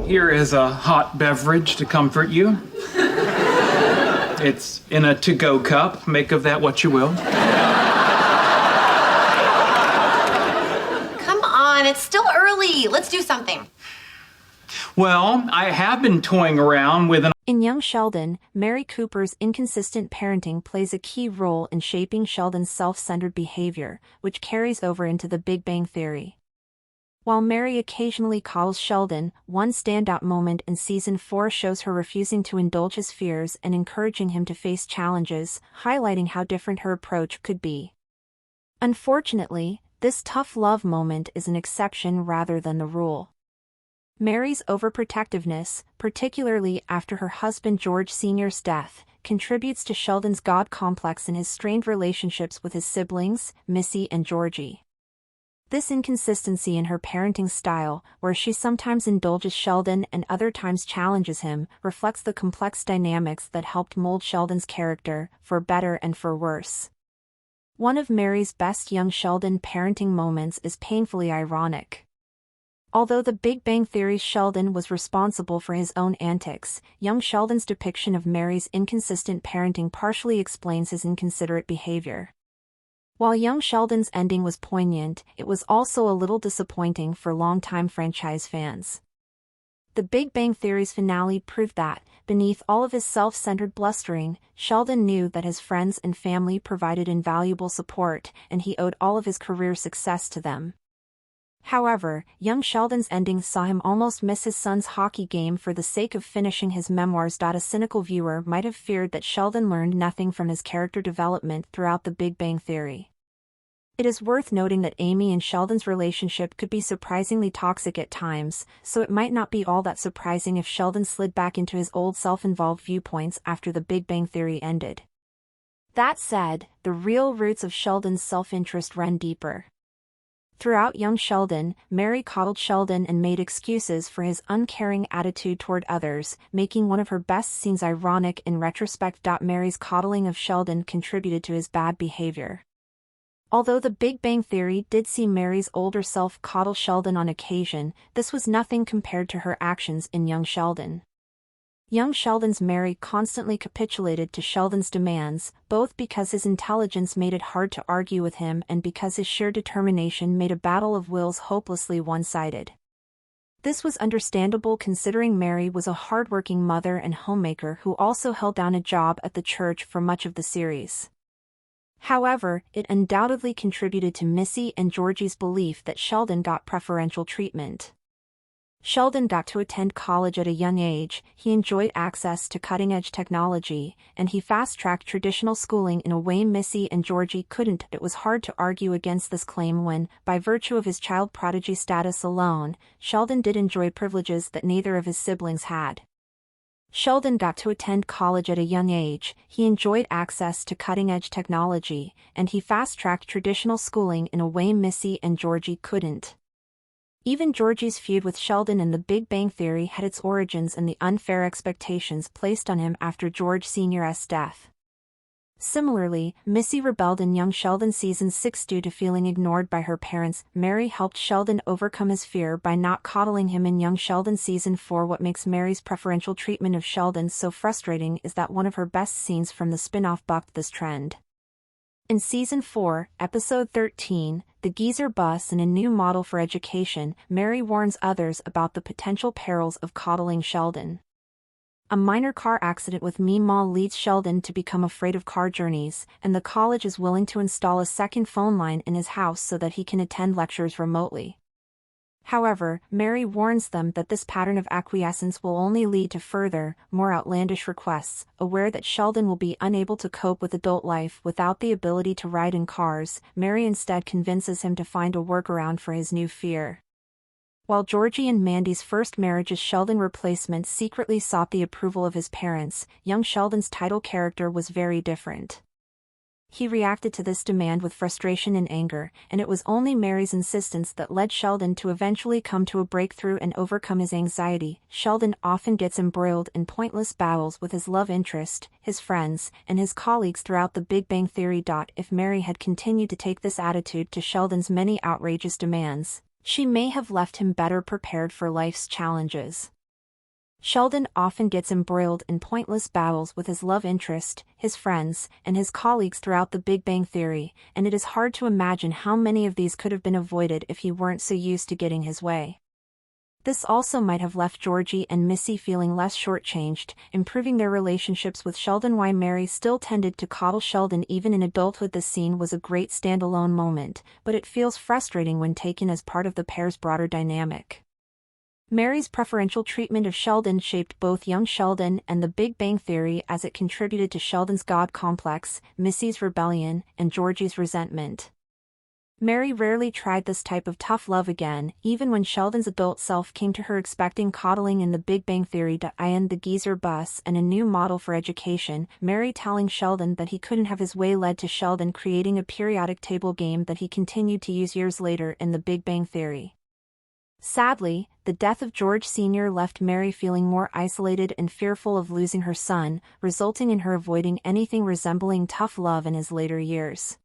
Here is a hot beverage to comfort you. It's in a to-go cup. Make of that what you will. Come on, it's still early. Let's do something. Well, I have been toying around with an... In young Sheldon, Mary Cooper's inconsistent parenting plays a key role in shaping Sheldon's self-centered behavior, which carries over into the Big Bang Theory. While Mary occasionally calls Sheldon, one standout moment in Season 4 shows her refusing to indulge his fears and encouraging him to face challenges, highlighting how different her approach could be. Unfortunately, this tough love moment is an exception rather than the rule. Mary's overprotectiveness, particularly after her husband George Sr.'s death, contributes to Sheldon's God complex and his strained relationships with his siblings, Missy and Georgie. This inconsistency in her parenting style, where she sometimes indulges Sheldon and other times challenges him, reflects the complex dynamics that helped mold Sheldon's character, for better and for worse. One of Mary's best young Sheldon parenting moments is painfully ironic. Although the Big Bang Theory's Sheldon was responsible for his own antics, young Sheldon's depiction of Mary's inconsistent parenting partially explains his inconsiderate behavior. While young Sheldon's ending was poignant, it was also a little disappointing for longtime franchise fans. The Big Bang Theory's finale proved that, beneath all of his self-centered blustering, Sheldon knew that his friends and family provided invaluable support, and he owed all of his career success to them. However, young Sheldon's ending saw him almost miss his son's hockey game for the sake of finishing his memoirs. A cynical viewer might have feared that Sheldon learned nothing from his character development throughout the Big Bang Theory. It is worth noting that Amy and Sheldon's relationship could be surprisingly toxic at times, so it might not be all that surprising if Sheldon slid back into his old self-involved viewpoints after the Big Bang Theory ended. That said, the real roots of Sheldon's self-interest run deeper. Throughout young Sheldon, Mary coddled Sheldon and made excuses for his uncaring attitude toward others, making one of her best scenes ironic in retrospect. Mary's coddling of Sheldon contributed to his bad behavior. Although the Big Bang Theory did see Mary's older self coddle Sheldon on occasion, this was nothing compared to her actions in young Sheldon. Young Sheldon's Mary constantly capitulated to Sheldon's demands, both because his intelligence made it hard to argue with him and because his sheer determination made a battle of wills hopelessly one-sided. This was understandable considering Mary was a hardworking mother and homemaker who also held down a job at the church for much of the series. However, it undoubtedly contributed to Missy and Georgie's belief that Sheldon got preferential treatment. Sheldon got to attend college at a young age, he enjoyed access to cutting-edge technology, and he fast-tracked traditional schooling in a way Missy and Georgie couldn't. It was hard to argue against this claim when, by virtue of his child prodigy status alone, Sheldon did enjoy privileges that neither of his siblings had. Sheldon got to attend college at a young age, he enjoyed access to cutting-edge technology, and he fast-tracked traditional schooling in a way Missy and Georgie couldn't. Even Georgie's feud with Sheldon in The Big Bang Theory had its origins in the unfair expectations placed on him after George Sr.'s death. Similarly, Missy rebelled in young Sheldon Season 6 due to feeling ignored by her parents. Mary helped Sheldon overcome his fear by not coddling him in young Sheldon Season 4. What makes Mary's preferential treatment of Sheldon so frustrating is that one of her best scenes from the spin-off bucked this trend. In Season 4, Episode 13, The Geezer Bus and a New Model for Education, Mary warns others about the potential perils of coddling Sheldon. A minor car accident with Meemaw leads Sheldon to become afraid of car journeys, and the college is willing to install a second phone line in his house so that he can attend lectures remotely. However, Mary warns them that this pattern of acquiescence will only lead to further, more outlandish requests. Aware that Sheldon will be unable to cope with adult life without the ability to ride in cars, Mary instead convinces him to find a workaround for his new fear. While Georgie and Mandy's first marriage's Sheldon replacement secretly sought the approval of his parents, young Sheldon's title character was very different. He reacted to this demand with frustration and anger, and it was only Mary's insistence that led Sheldon to eventually come to a breakthrough and overcome his anxiety. Sheldon often gets embroiled in pointless battles with his love interest, his friends, and his colleagues throughout The Big Bang Theory. If Mary had continued to take this attitude to Sheldon's many outrageous demands, she may have left him better prepared for life's challenges. Sheldon often gets embroiled in pointless battles with his love interest, his friends, and his colleagues throughout The Big Bang Theory, and it is hard to imagine how many of these could have been avoided if he weren't so used to getting his way. This also might have left Georgie and Missy feeling less shortchanged, improving their relationships with Sheldon. While Mary still tended to coddle Sheldon even in adulthood, the scene was a great standalone moment, but it feels frustrating when taken as part of the pair's broader dynamic. Mary's preferential treatment of Sheldon shaped both young Sheldon and The Big Bang Theory, as it contributed to Sheldon's God complex, Missy's rebellion, and Georgie's resentment. Mary rarely tried this type of tough love again, even when Sheldon's adult self came to her expecting coddling in The Big Bang Theory. The geezer bus and a new model for education, Mary telling Sheldon that he couldn't have his way led to Sheldon creating a periodic table game that he continued to use years later in The Big Bang Theory. Sadly, the death of George Sr. left Mary feeling more isolated and fearful of losing her son, resulting in her avoiding anything resembling tough love in his later years.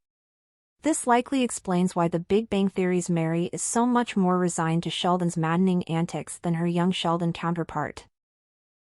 This likely explains why The Big Bang Theory's Mary is so much more resigned to Sheldon's maddening antics than her young Sheldon counterpart.